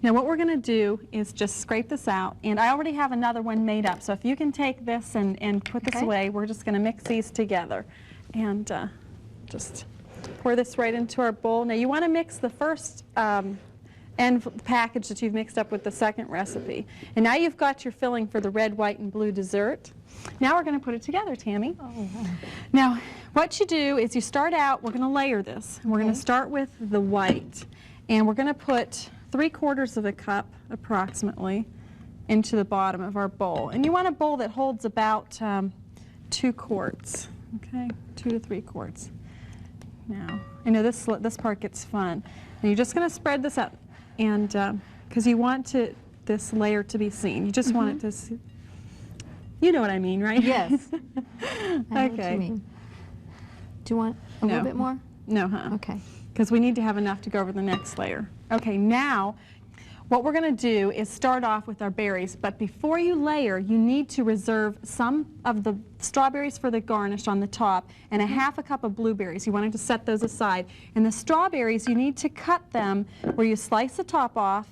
now what we're going to do is just scrape this out. And I already have another one made up. So if you can take this and put this away, we're just going to mix these together. And just pour this right into our bowl. Now you want to mix the first package that you've mixed up with the second recipe. And now you've got your filling for the red, white, and blue dessert. Now we're going to put it together, Tammy. Now, what you do is you start out, we're going to layer this. We're going to start with the white. And we're going to put 3/4 of a cup, approximately, into the bottom of our bowl. And you want a bowl that holds about 2 quarts. Okay, 2 to 3 quarts. Now, I know this part gets fun. And you're just going to spread this out, and because you want this layer to be seen. You just want it to see. You know what I mean, right? Yes. I know what Okay. you mean. Do you want a little bit more? No, huh? Okay. Because we need to have enough to go over the next layer. Okay, now what we're going to do is start off with our berries, but before you layer, you need to reserve some of the strawberries for the garnish on the top and a half a cup of blueberries. You want to set those aside. And the strawberries, you need to cut them where you slice the top off,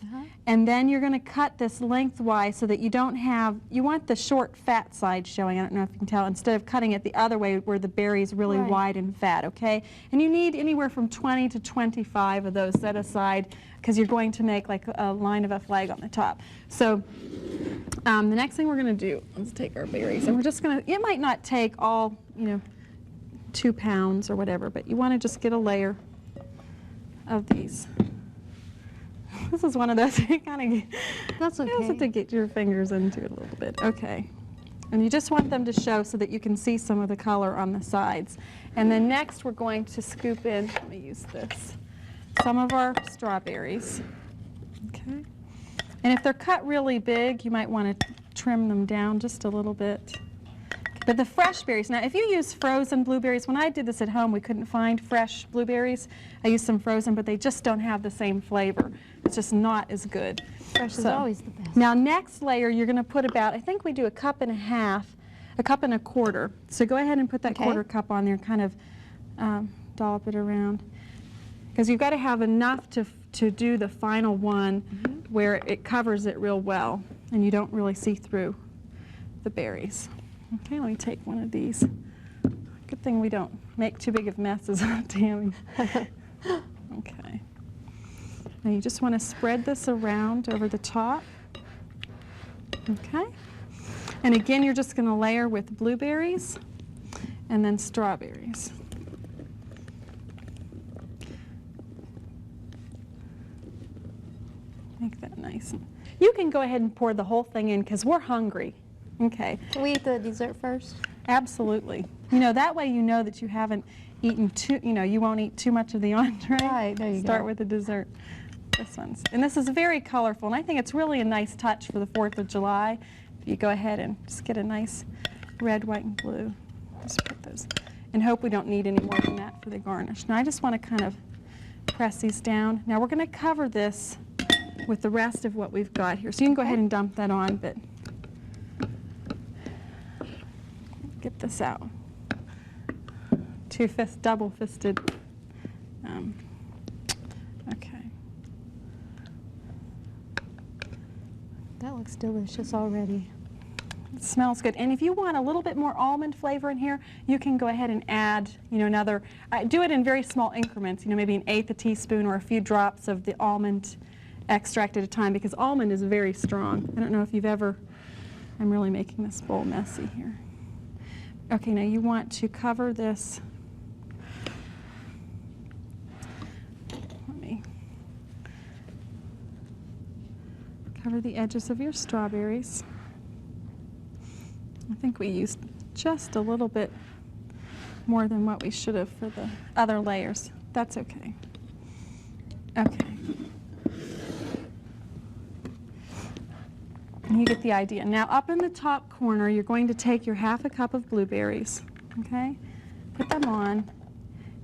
and then you're going to cut this lengthwise so that you don't have, you want the short fat side showing, I don't know if you can tell, instead of cutting it the other way where the berry is really wide and fat, okay? And you need anywhere from 20 to 25 of those set aside because you're going to make like a line of a flag on the top. So the next thing we're going to do, let's take our berries, and we're just going to, it might not take all, 2 pounds or whatever, but you want to just get a layer of these. This is one of those you kind of, That's okay. you just have to get your fingers into it a little bit. Okay. And you just want them to show so that you can see some of the color on the sides. And then next we're going to scoop in, let me use this, some of our strawberries. Okay. And if they're cut really big, you might want to trim them down just a little bit. But the fresh berries, now if you use frozen blueberries, when I did this at home we couldn't find fresh blueberries. I used some frozen, but they just don't have the same flavor. It's just not as good. Fresh is always the best. Now next layer you're going to put about, I think we do 1.5 cups, 1 1/4 cups. So go ahead and put that 1/4 cup on there and kind of dollop it around. Because you've got to have enough to do the final one where it covers it real well and you don't really see through the berries. Okay, let me take one of these. Good thing we don't make too big of messes, Tammy. Okay. Now you just want to spread this around over the top. Okay. And again, you're just going to layer with blueberries and then strawberries. Make that nice. You can go ahead and pour the whole thing in because we're hungry. Okay. Can we eat the dessert first? Absolutely. That way you know that you haven't eaten too, you won't eat too much of the entree. Right, there you go. Start with the dessert. And this is very colorful, and I think it's really a nice touch for the 4th of July. You go ahead and just get a nice red, white, and blue. Just put those, and hope we don't need any more than that for the garnish. Now I just want to kind of press these down. Now we're going to cover this with the rest of what we've got here. So you can go ahead and dump that on, but get this out. Double-fisted. Okay. That looks delicious already. It smells good. And if you want a little bit more almond flavor in here, you can go ahead and add, another, do it in very small increments, maybe 1/8 teaspoon or a few drops of the almond extract at a time, because almond is very strong. I don't know if you've ever, I'm really making this bowl messy here. Okay, now you want to cover this. Let me cover the edges of your strawberries. I think we used just a little bit more than what we should have for the other layers. That's okay. Okay. You get the idea. Now up in the top corner, you're going to take your 1/2 cup of blueberries, okay? Put them on,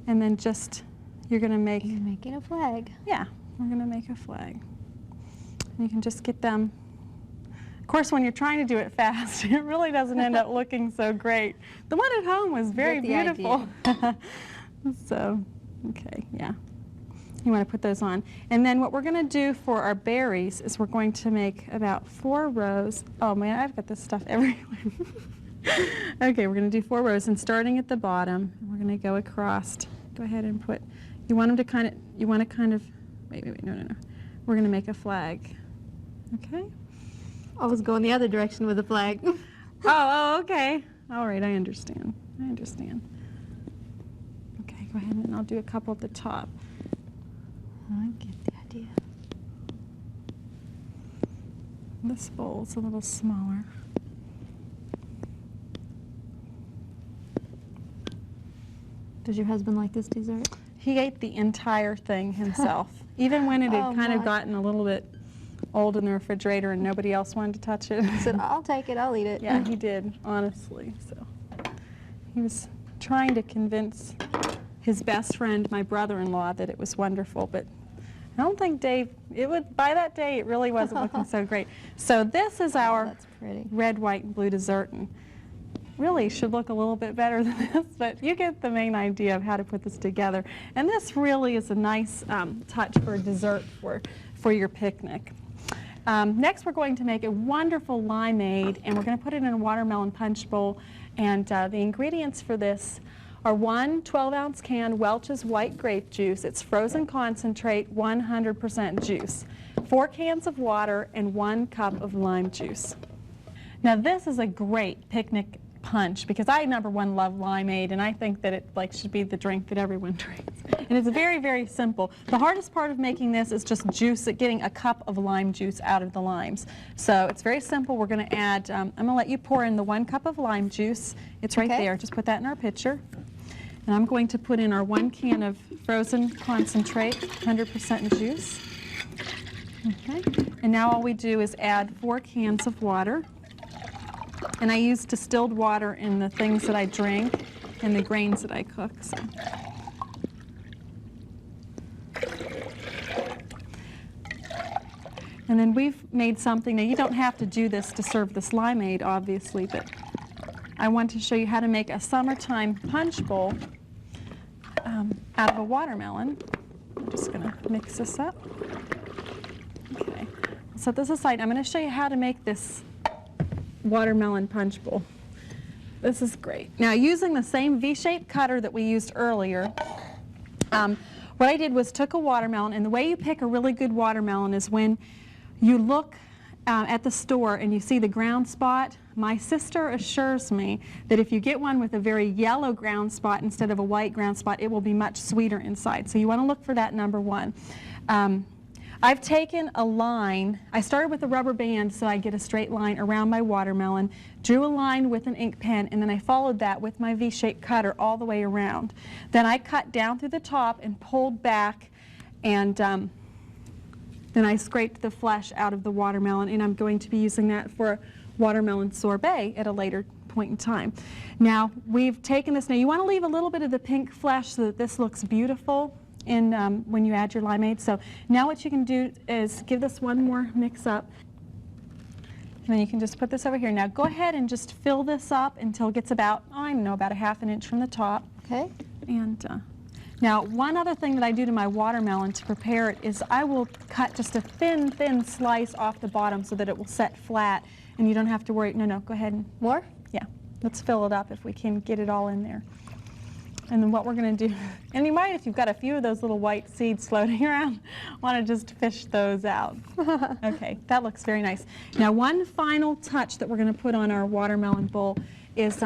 and then just, you're going to make... You're making a flag. Yeah, we're going to make a flag. You can just get them. Of course, when you're trying to do it fast, it really doesn't end up looking so great. The one at home was very beautiful. So, okay, yeah. You want to put those on. And then what we're going to do for our berries is we're going to make about 4 rows. Oh man, I've got this stuff everywhere. Okay, we're going to do 4 rows, and starting at the bottom, we're going to go across. Go ahead and put, you want them to kind of, wait, no. We're going to make a flag. Okay? I was going the other direction with the flag. Oh, okay. All right, I understand. Okay, go ahead and I'll do a couple at the top. I get the idea. This bowl's a little smaller. Does your husband like this dessert? He ate the entire thing himself, even when it had Oh, kind of my. gotten a little bit old in the refrigerator and nobody else wanted to touch it. He said, I'll take it, I'll eat it. Yeah, he did, honestly. So he was trying to convince his best friend, my brother-in-law, that it was wonderful, but I don't think Dave, by that day, it really wasn't looking so great. So this is our That's pretty. red, white, and blue dessert, and really should look a little bit better than this, but you get the main idea of how to put this together. And this really is a nice touch for a dessert for your picnic. Next, we're going to make a wonderful limeade, and we're going to put it in a watermelon punch bowl. And the ingredients for this are 1 12-ounce can Welch's white grape juice. It's frozen concentrate, 100% juice. 4 cans of water and 1 cup of lime juice. Now this is a great picnic punch because I, number one, love limeade, and I think that it should be the drink that everyone drinks. And it's very, very simple. The hardest part of making this is just getting a cup of lime juice out of the limes. So it's very simple. We're going to add, I'm going to let you pour in the 1 cup of lime juice. It's right there. Just put that in our pitcher. And I'm going to put in our 1 can of frozen concentrate, 100% juice. Okay. And now all we do is add 4 cans of water. And I use distilled water in the things that I drink and the grains that I cook. So. And then we've made something. Now you don't have to do this to serve this limeade, obviously, but I want to show you how to make a summertime punch bowl out of a watermelon. I'm just going to mix this up. Okay. Set this aside. I'm going to show you how to make this watermelon punch bowl. This is great. Now, using the same V-shaped cutter that we used earlier, what I did was took a watermelon, and the way you pick a really good watermelon is when you look at the store and you see the ground spot. My sister assures me that if you get one with a very yellow ground spot instead of a white ground spot, it will be much sweeter inside. So you want to look for that, number one. I've taken a line. I started with a rubber band so I get a straight line around my watermelon, drew a line with an ink pen, and then I followed that with my V-shaped cutter all the way around. Then I cut down through the top and pulled back, and then I scraped the flesh out of the watermelon, and I'm going to be using that for watermelon sorbet at a later point in time. Now, we've taken this. Now, you want to leave a little bit of the pink flesh so that this looks beautiful when you add your limeade. So now what you can do is give this one more mix up, and then you can just put this over here. Now go ahead and just fill this up until it gets about, I don't know, about a ½ inch from the top. Okay. And now one other thing that I do to my watermelon to prepare it is I will cut just a thin, thin slice off the bottom so that it will set flat, and you don't have to worry. No, go ahead. More? Yeah, let's fill it up if we can get it all in there. And then what we're going to do, and you might, if you've got a few of those little white seeds floating around, want to just fish those out. Okay, that looks very nice. Now, one final touch that we're going to put on our watermelon bowl is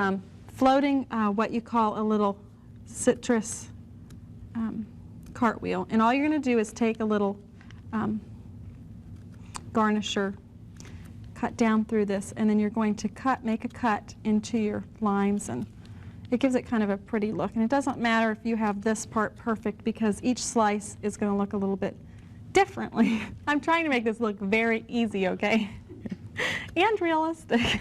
floating what you call a little citrus cartwheel. And all you're going to do is take a little garnisher, cut down through this, and then you're going to make a cut into your limes, and it gives it kind of a pretty look. And it doesn't matter if you have this part perfect because each slice is going to look a little bit differently. I'm trying to make this look very easy, okay? And realistic.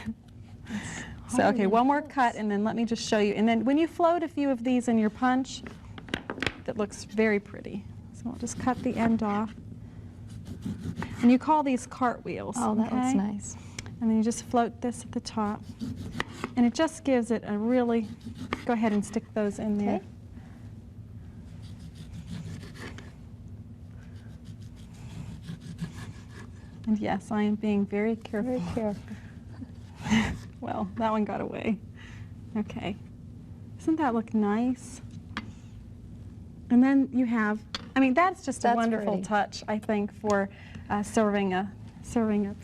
So, okay, one more cut, and then let me just show you. And then when you float a few of these in your punch, that looks very pretty. So I'll just cut the end off. And you call these cartwheels. Oh, that looks okay? nice. And then you just float this at the top. And it just gives it a really, go ahead and stick those in there. Okay. And yes, I am being very careful. Very careful. Well, that one got away. Okay. Doesn't that look nice? And then you have, I mean, that's just a wonderful pretty. touch, I think, for serving up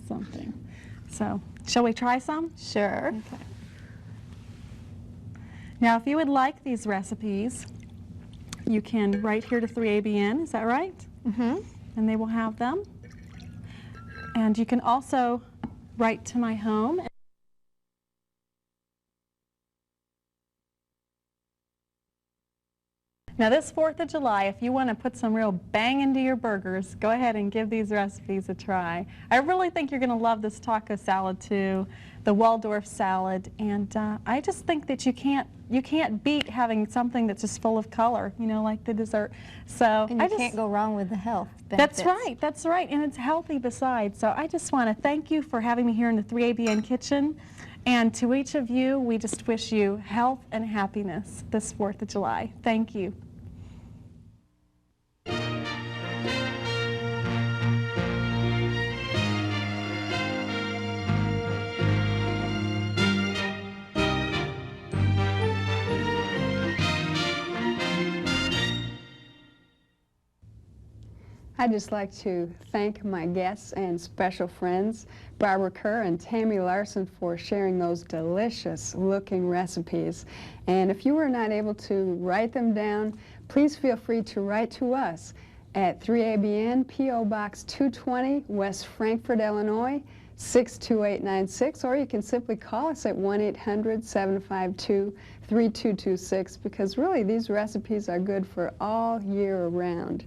something. So, shall we try some? Sure. Okay. Now, if you would like these recipes, you can write here to 3ABN, is that right? Mm-hmm. And they will have them. And you can also write to my home. Now this 4th of July, if you want to put some real bang into your burgers, go ahead and give these recipes a try. I really think you're going to love this taco salad too, the Waldorf salad, and I just think that you can't beat having something that's just full of color, you know, like the dessert. So And you can't go wrong with the health benefits. That's right, and it's healthy besides. So I just want to thank you for having me here in the 3ABN kitchen. And to each of you, we just wish you health and happiness this 4th of July. Thank you. I'd just like to thank my guests and special friends, Barbara Kerr and Tammy Larson, for sharing those delicious looking recipes. And if you were not able to write them down, please feel free to write to us at 3ABN, P.O. Box 220, West Frankfort, Illinois, 62896, or you can simply call us at 1-800-752-3226, because really these recipes are good for all year round.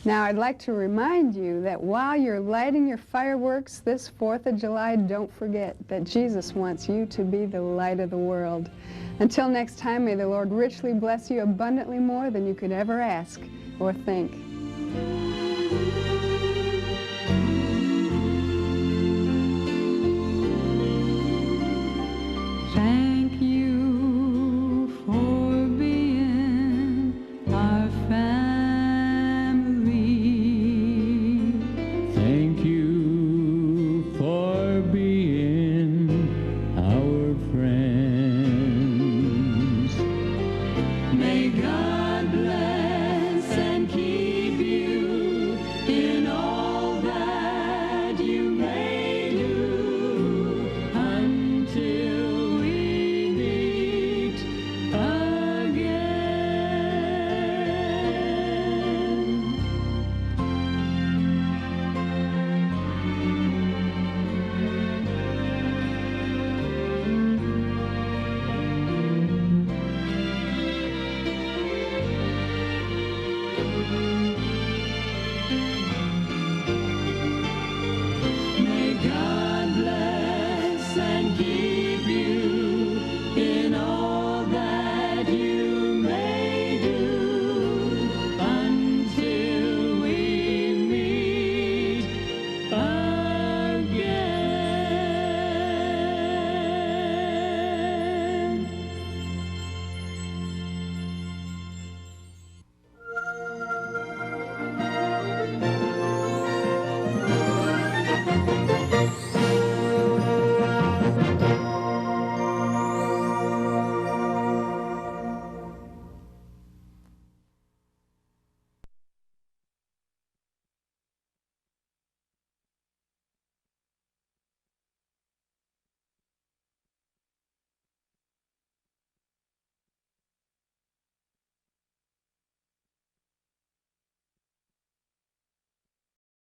Now, I'd like to remind you that while you're lighting your fireworks this 4th of July, don't forget that Jesus wants you to be the light of the world. Until next time, may the Lord richly bless you abundantly more than you could ever ask or think. Thank you for being our family. Thank you for being our friends. May God bless and keep you in all that you may do until we meet again.